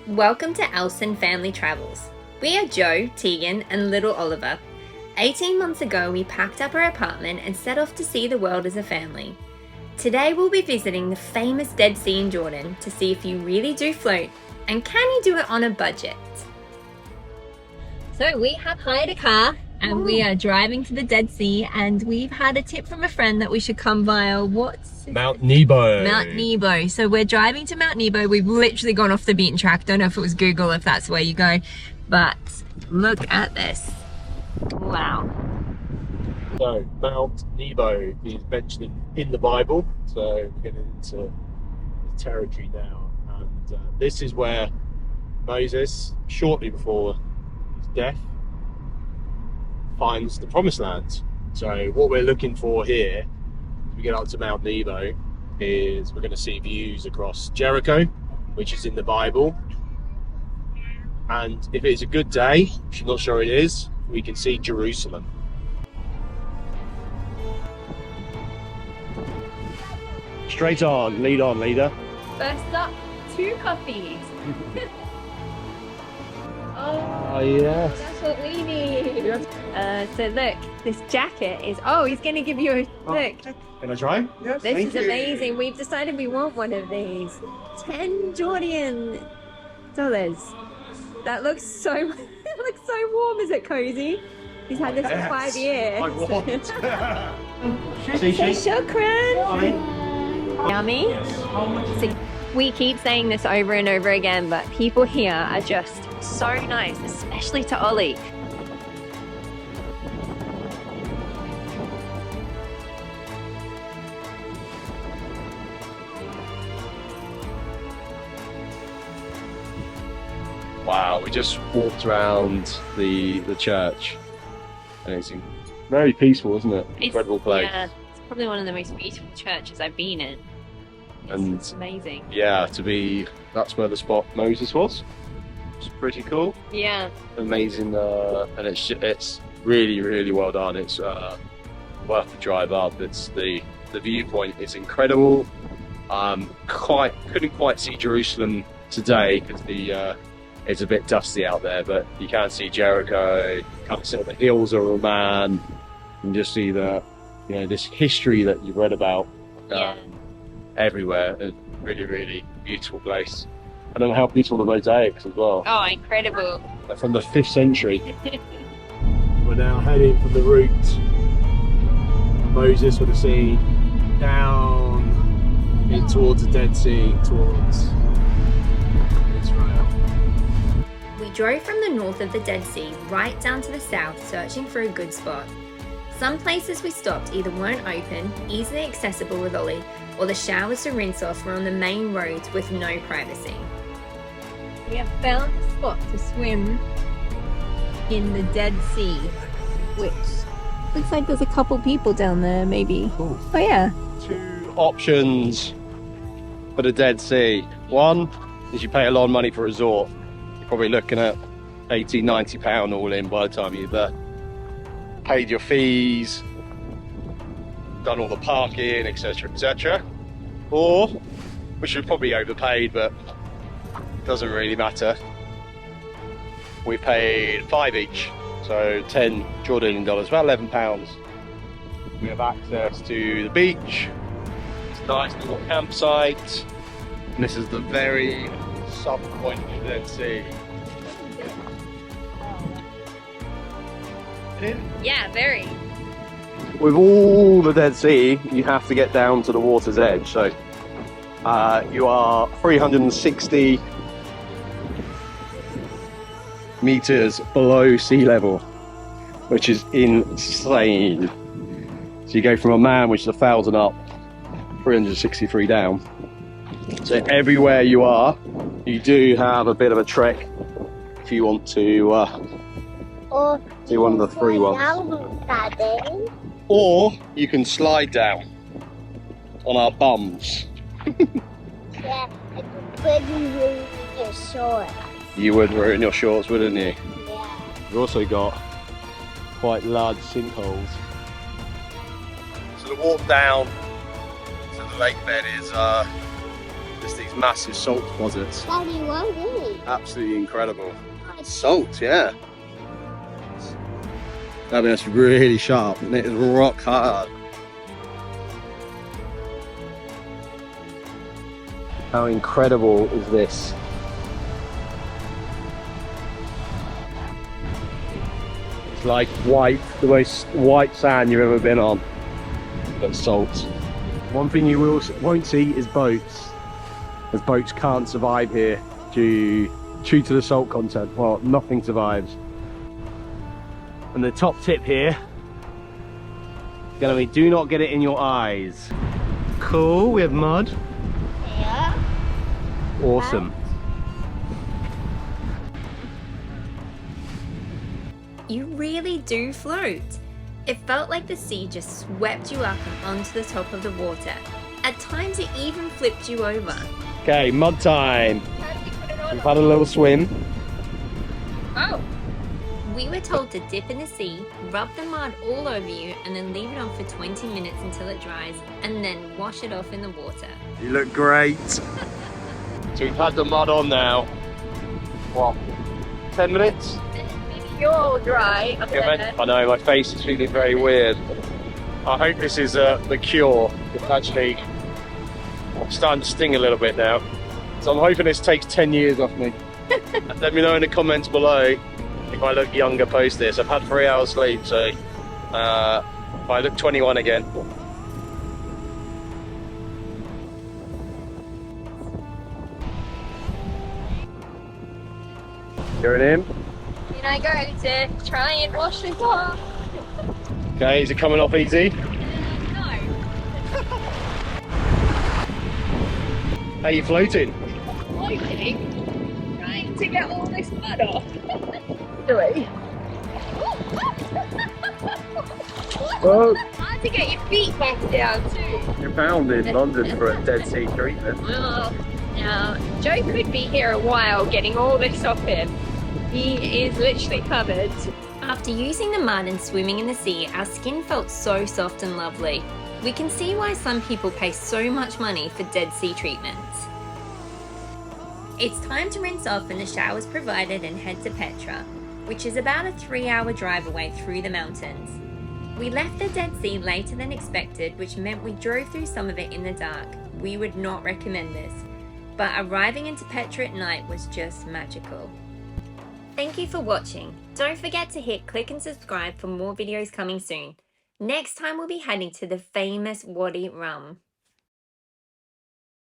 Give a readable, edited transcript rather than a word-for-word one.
Welcome to Elson Family Travels. We are Joe, Tegan, and little Oliver. 18 months ago, we packed up our apartment and set off to see the world as a family. Today, we'll be visiting the famous Dead Sea in Jordan to see if you really do float and can you do it on a budget. So we have hired a car and we are driving to the Dead Sea, and we've had a tip from a friend that we should come via Mount Nebo. Mount Nebo. So we're driving to Mount Nebo. We've literally gone off the beaten track. Don't know if it was Google, if that's where you go, but look at this. Wow. So Mount Nebo is mentioned in the Bible. So we're getting into the territory now, and this is where Moses, shortly before his death, finds the promised land. So what we're looking for here, as we get up to Mount Nebo, is we're going to see views across Jericho, which is in the Bible, and if it's a good day, which I'm not sure it is, we can see Jerusalem. Straight on, lead on, leader. First up, 2 coffees. Oh yes. That's what we need. So look, this jacket is, oh, he's going to give you a, look. Can I try? Yes. This is amazing. We've decided we want one of these. 10 Jordan dollars. That looks so, it looks so warm. Is it cozy? He's had this for 5 years. I want. Say shukran. Yummy. So we keep saying this over and over again, but people here are just so nice, especially to Ollie. Wow, we just walked around the church, and it's very peaceful, isn't it? Incredible place. Yeah, it's probably one of the most beautiful churches I've been in. It's amazing. Yeah, that's where the spot Moses was. It's pretty cool. Yeah. Amazing, and it's really well done. It's worth the drive up. It's the viewpoint is incredible. Couldn't quite see Jerusalem today because it's a bit dusty out there, but you can see Jericho. You can see the hills of Oman, and just see this history that you've read about. Everywhere. A really beautiful place. And then how beautiful the mosaics as well. Oh, incredible. They're from the 5th century. We're now heading from the route Moses would have seen down in towards the Dead Sea, towards Israel. We drove from the north of the Dead Sea right down to the south, searching for a good spot. Some places we stopped either weren't open, easily accessible with Ollie, or the showers to rinse off were on the main roads with no privacy. We have found a spot to swim in the Dead Sea, which looks like there's a couple people down there, maybe. Cool. Oh yeah. 2 options for the Dead Sea. One is you pay a lot of money for a resort. You're probably looking at £80–90 all in by the time you've paid your fees, done all the parking, etc. Or, which is probably overpaid, but doesn't really matter, we paid 5 each, so 10 Jordanian dollars, about £11. We have access to the beach. It's a nice little campsite, and this is the very southern point of the Dead Sea. Yeah, very. With all the Dead Sea, you have to get down to the water's edge, so you are 360 meters below sea level, which is insane. So you go from Amman, which is 1,000 up, 363 down. So everywhere you are, you do have a bit of a trek if you want to do one of the 3 ones. Or you can slide down on our bums. Yeah, it would ruin your shorts. You would ruin your shorts, wouldn't you? Yeah. We've also got quite large sinkholes. So the walk down to the lake bed is just these these massive salt deposits. Daddy, what is it? Absolutely incredible. Salt, yeah. I mean, that's really sharp and it is rock hard. How incredible is this? It's like white, the most white sand you've ever been on. But salt. One thing you won't see is boats, as boats can't survive here due to the salt content. Well, nothing survives. And the top tip here, gonna be do not get it in your eyes. Cool, we have mud. Yeah. Awesome. You really do float. It felt like the sea just swept you up and onto the top of the water. At times it even flipped you over. Okay, mud time. How do we put it on? We've had a little swim. Oh! We were told to dip in the sea, rub the mud all over you, and then leave it on for 20 minutes until it dries, and then wash it off in the water. You look great. So we've had the mud on now. What? 10 minutes? Maybe you're all dry. I know, my face is feeling very weird. I hope this is the cure. It's actually starting to sting a little bit now. So I'm hoping this takes 10 years off me. Let me know in the comments below if I look younger post this. I've had 3 hours sleep, so if I look 21 again. You're in him? Then I go to try and wash it off. Okay, is it coming off easy? No. How are you floating? Floating. Trying to get all this mud off. Really? Oh, Hard to get your feet back down too. you're bound in London for a Dead Sea treatment. Well, now, Joe could be here a while getting all this off him. He is literally covered. After using the mud and swimming in the sea, our skin felt so soft and lovely. We can see why some people pay so much money for Dead Sea treatments. It's time to rinse off and the shower's provided and head to Petra, which is about a 3-hour drive away through the mountains. We left the Dead Sea later than expected, which meant we drove through some of it in the dark. We would not recommend this, but arriving into Petra at night was just magical. Thank you for watching. Don't forget to hit click and subscribe for more videos coming soon. Next time we'll be heading to the famous Wadi Rum.